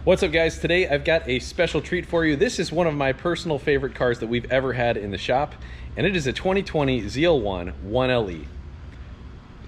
What's up guys? Today I've got a special treat for you. This is one of my personal favorite cars that we've ever had in the shop, and it is a 2020 ZL1 1LE.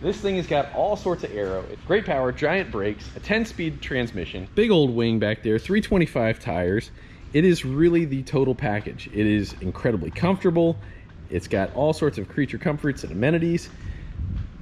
This thing has got all sorts of aero, great power, giant brakes, a 10-speed transmission, big old wing back there, 325 tires. It is really the total package. It is incredibly comfortable. It's got all sorts of creature comforts and amenities.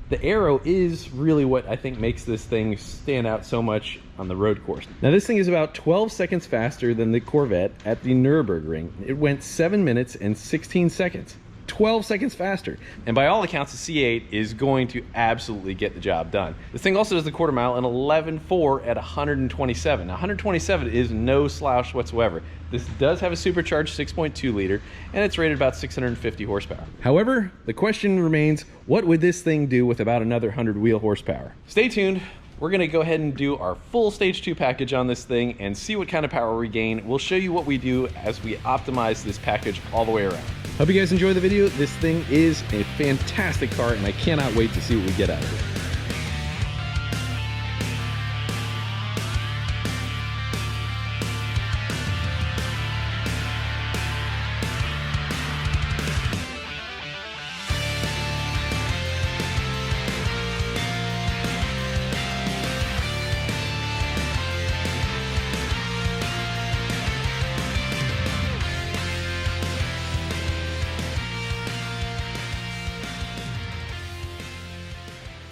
The aero is really what I think makes this thing stand out so much on the road course. Now this thing is about 12 seconds faster than the Corvette at the Nürburgring. It went 7 minutes and 16 seconds. 12 seconds faster. And by all accounts, the C8 is going to absolutely get the job done. This thing also does the quarter mile in 11.4 at 127. Now 127 is no slouch whatsoever. This does have a supercharged 6.2 liter and it's rated about 650 horsepower. However, the question remains, what would this thing do with about another 100 wheel horsepower? Stay tuned. We're gonna go ahead and do our full stage 2 package on this thing and see what kind of power we gain. We'll show you what we do as we optimize this package all the way around. Hope you guys enjoy the video. This thing is a fantastic car and I cannot wait to see what we get out of it.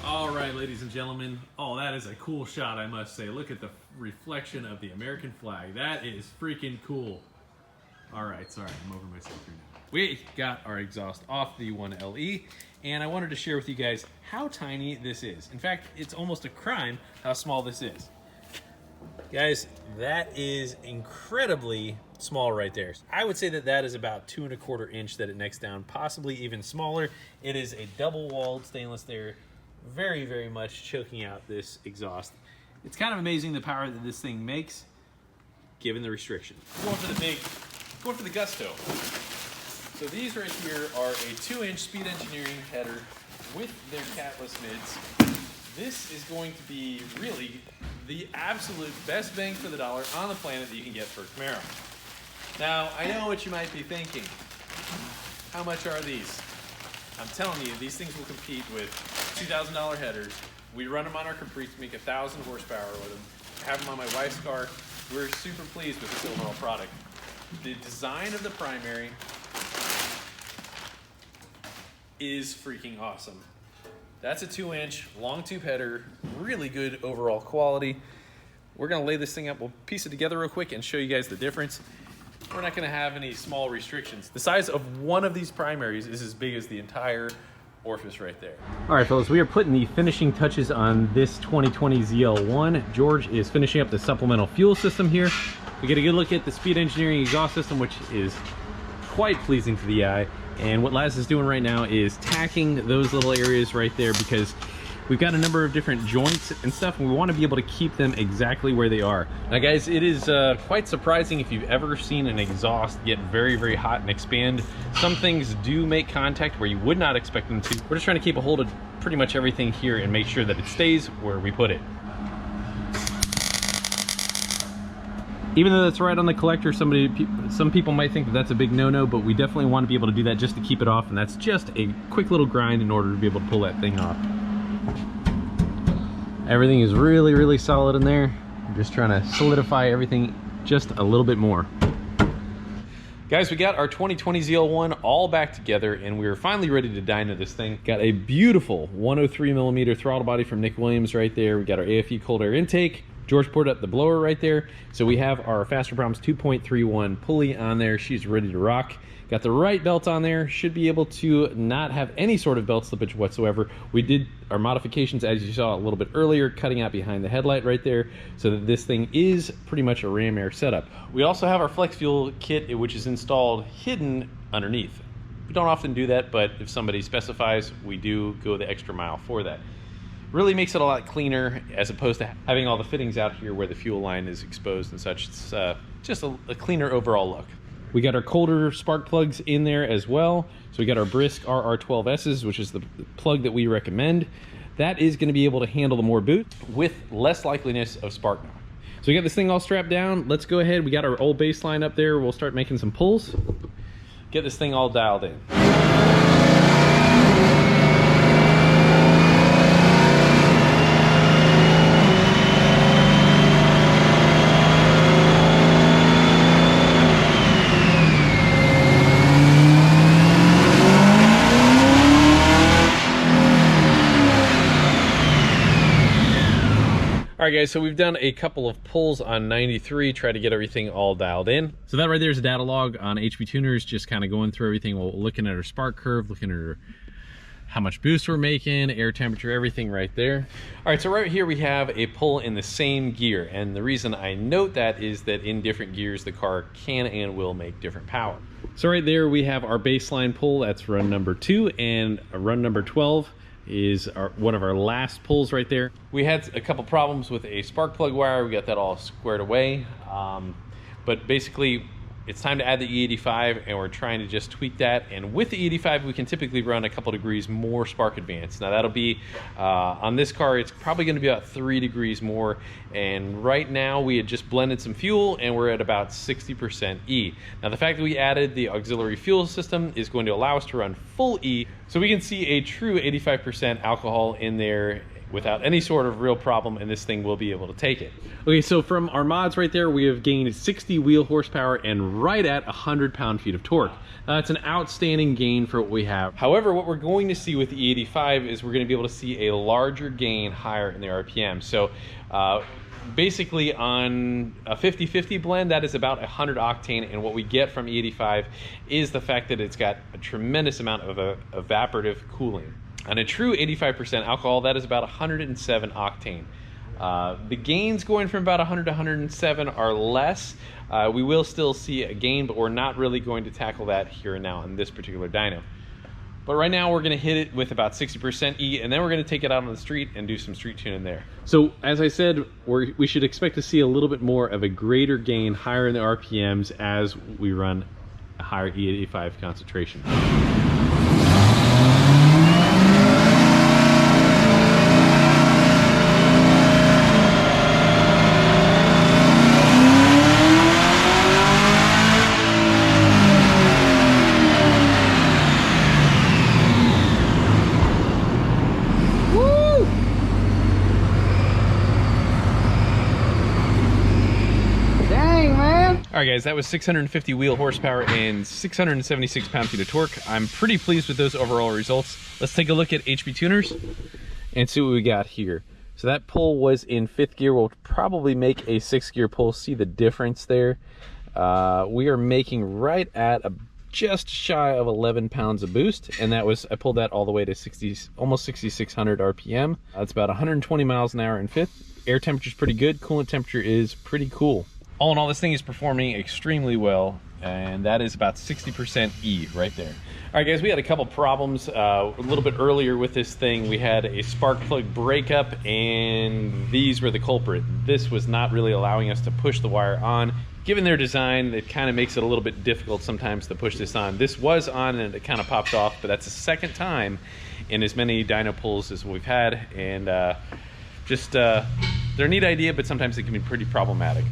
All right, ladies and gentlemen. Oh, that is a cool shot, I must say. Look at the reflection of the American flag. That is freaking cool. All right, sorry, I'm over myself here now. We got our exhaust off the 1LE, and I wanted to share with you guys how tiny this is. In fact, it's almost a crime how small this is. Guys, that is incredibly small right there. I would say that that is about 2¼ inch that it necks down, possibly even smaller. It is a double-walled stainless there. Very, very much choking out this exhaust. It's kind of amazing the power that this thing makes, given the restriction. Going for the gusto. So these right here are a 2-inch Speed Engineering header with their catless mids. This is going to be really the absolute best bang for the dollar on the planet that you can get for a Camaro. Now, I know what you might be thinking. How much are these? I'm telling you, these things will compete with $2,000 headers. We run them on our Caprice, make 1,000 horsepower with them. I have them on my wife's car. We're super pleased with this overall product. The design of the primary is freaking awesome. That's a 2-inch long tube header, really good overall quality. We're gonna lay this thing up. We'll piece it together real quick and show you guys the difference. We're not gonna have any small restrictions. The size of one of these primaries is as big as the entire orifice right there. All right, fellas, we are putting the finishing touches on this 2020 ZL1. George is finishing up the supplemental fuel system here. We get a good look at the Speed Engineering exhaust system, which is quite pleasing to the eye. And what Laz is doing right now is tacking those little areas right there because we've got a number of different joints and stuff, and we want to be able to keep them exactly where they are. Now guys, it is quite surprising if you've ever seen an exhaust get very, very hot and expand. Some things do make contact where you would not expect them to. We're just trying to keep a hold of pretty much everything here and make sure that it stays where we put it. Even though that's right on the collector, some people might think that that's a big no-no, but we definitely want to be able to do that just to keep it off, and that's just a quick little grind in order to be able to pull that thing off. Everything is really, really solid in there. I'm just trying to solidify everything just a little bit more. Guys, we got our 2020 ZL1 all back together and we are finally ready to dyno this thing. Got a beautiful 103mm throttle body from Nick Williams right there. We got our AFE cold air intake. George poured up the blower right there. So we have our Fasterproms 2.31 pulley on there. She's ready to rock. Got the right belt on there. Should be able to not have any sort of belt slippage whatsoever. We did our modifications, as you saw a little bit earlier, cutting out behind the headlight right there, so that this thing is pretty much a ram air setup. We also have our flex fuel kit, which is installed hidden underneath. We don't often do that, but if somebody specifies, we do go the extra mile for that. Really makes it a lot cleaner as opposed to having all the fittings out here where the fuel line is exposed and such. It's just a cleaner overall look. We got our colder spark plugs in there as well. So we got our Brisk RR12Ss, which is the plug that we recommend. That is going to be able to handle the more boot with less likeliness of spark knock. So we got this thing all strapped down. Let's go ahead. We got our old baseline up there. We'll start making some pulls. Get this thing all dialed in. All right, guys, so we've done a couple of pulls on 93, try to get everything all dialed in. So that right there is a data log on HB Tuners, just kind of going through everything, looking at our spark curve, looking at our, how much boost we're making, air temperature, everything right there. All right, so right here we have a pull in the same gear, and the reason I note that is that in different gears, the car can and will make different power. So right there we have our baseline pull, that's run number 2, and run number 12 is one of our last pulls right there. We had a couple problems with a spark plug wire. We got that all squared away. But basically, it's time to add the E85, and we're trying to just tweak that. And with the E85, we can typically run a couple degrees more spark advance. Now that'll be, on this car, it's probably gonna be about 3 degrees more. And right now, we had just blended some fuel, and we're at about 60% E. Now the fact that we added the auxiliary fuel system is going to allow us to run full E, so we can see a true 85% alcohol in there without any sort of real problem, and this thing will be able to take it. Okay, so from our mods right there, we have gained 60 wheel horsepower and right at 100 pound-feet of torque. That's an outstanding gain for what we have. However, what we're going to see with the E85 is we're going to be able to see a larger gain higher in the RPM. So basically on a 50-50 blend, that is about 100 octane, and what we get from E85 is the fact that it's got a tremendous amount of evaporative cooling. On a true 85% alcohol, that is about 107 octane. The gains going from about 100 to 107 are less. We will still see a gain, but we're not really going to tackle that here and now on this particular dyno. But right now we're gonna hit it with about 60% E, and then we're gonna take it out on the street and do some street tuning there. So as I said, we should expect to see a little bit more of a greater gain higher in the RPMs as we run a higher E85 concentration. All right, guys, that was 650 wheel horsepower and 676 pound-feet of torque. I'm pretty pleased with those overall results. Let's take a look at HB Tuners and see what we got here. So that pull was in 5th gear. We'll probably make a 6th gear pull. See the difference there? We are making right at just shy of 11 pounds of boost, and that was, I pulled that all the way to almost 6,600 RPM. That's about 120 miles an hour in 5th. Air temperature's pretty good. Coolant temperature is pretty cool. All in all, this thing is performing extremely well, and that is about 60% E right there. All right, guys, we had a couple problems a little bit earlier with this thing. We had a spark plug breakup, and these were the culprit. This was not really allowing us to push the wire on. Given their design, it kind of makes it a little bit difficult sometimes to push this on. This was on, and it kind of pops off, but that's the second time in as many dyno pulls as we've had, and they're a neat idea, but sometimes it can be pretty problematic.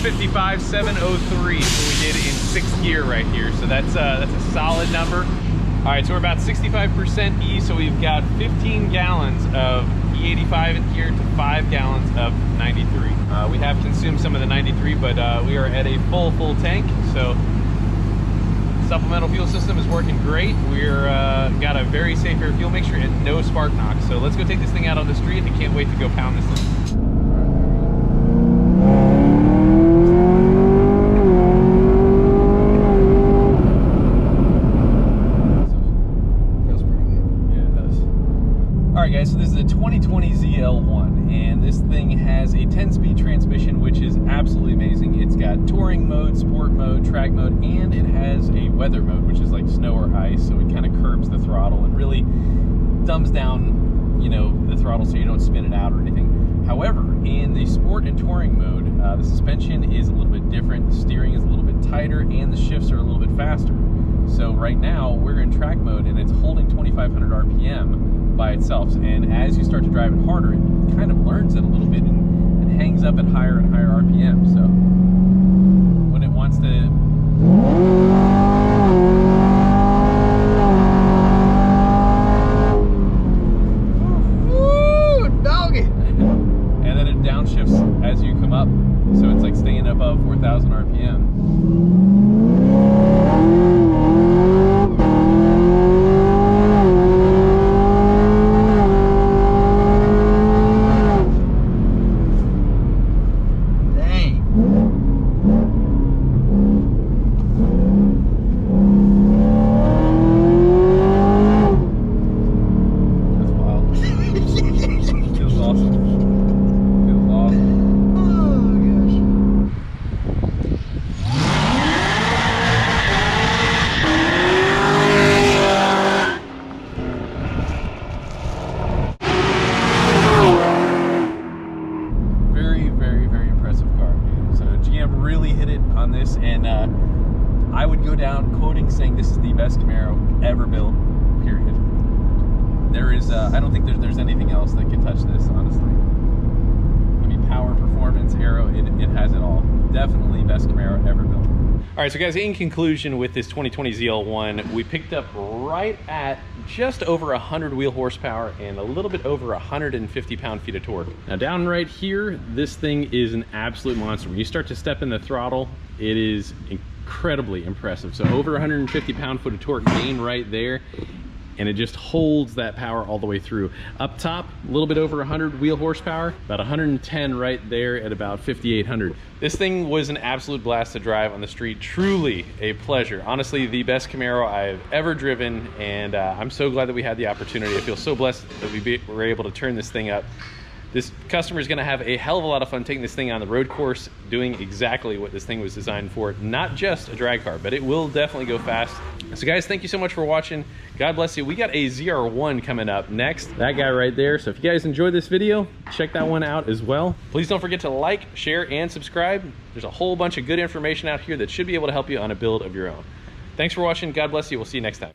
.55 703 is what we did in 6th gear right here, so that's a solid number. All right, so we're about 65% E, so we've got 15 gallons of E85 in here to 5 gallons of 93. We have consumed some of the 93, but we are at a full tank, so supplemental fuel system is working great. We're got a very safe air fuel mixture and no spark knocks. So let's go take this thing out on the street. I can't wait to go pound this thing. Alright guys, so this is a 2020 ZL1, and this thing has a 10-speed transmission, which is absolutely amazing. It's got touring mode, sport mode, track mode, and it has a weather mode, which is like snow or ice, so it kind of curbs the throttle and really dumbs down, you know, the throttle so you don't spin it out or anything. However, in the sport and touring mode, the suspension is a little bit different, the steering is a little bit tighter, and the shifts are a little bit faster. So right now, we're in track mode, and it's holding 2,500 RPM by itself, and as you start to drive it harder, it kind of learns it a little bit and hangs up at higher and higher RPM. So when it wants to doggy, and then it downshifts as you come up, so it's like staying above 4,000 RPM. On this, and I would go down quoting saying this is the best Camaro ever built, period. There is I don't think there's anything else that can touch this, honestly. I mean, power, performance, aero, it has it all. Definitely best Camaro ever built. All right, so guys, in conclusion, with this 2020 ZL1, we picked up right at just over 100 wheel horsepower and a little bit over 150 pound-feet of torque. Now down right here, this thing is an absolute monster. When you start to step in the throttle, it is incredibly impressive. So over 150 pound-foot of torque gain right there, and it just holds that power all the way through. Up top, a little bit over 100 wheel horsepower, about 110 right there at about 5,800. This thing was an absolute blast to drive on the street. Truly a pleasure. Honestly, the best Camaro I've ever driven, and I'm so glad that we had the opportunity. I feel so blessed that we were able to turn this thing up. This customer is going to have a hell of a lot of fun taking this thing on the road course, doing exactly what this thing was designed for. Not just a drag car, but it will definitely go fast. So guys, thank you so much for watching. God bless you. We got a ZR1 coming up next. That guy right there. So if you guys enjoyed this video, check that one out as well. Please don't forget to like, share, and subscribe. There's a whole bunch of good information out here that should be able to help you on a build of your own. Thanks for watching. God bless you. We'll see you next time.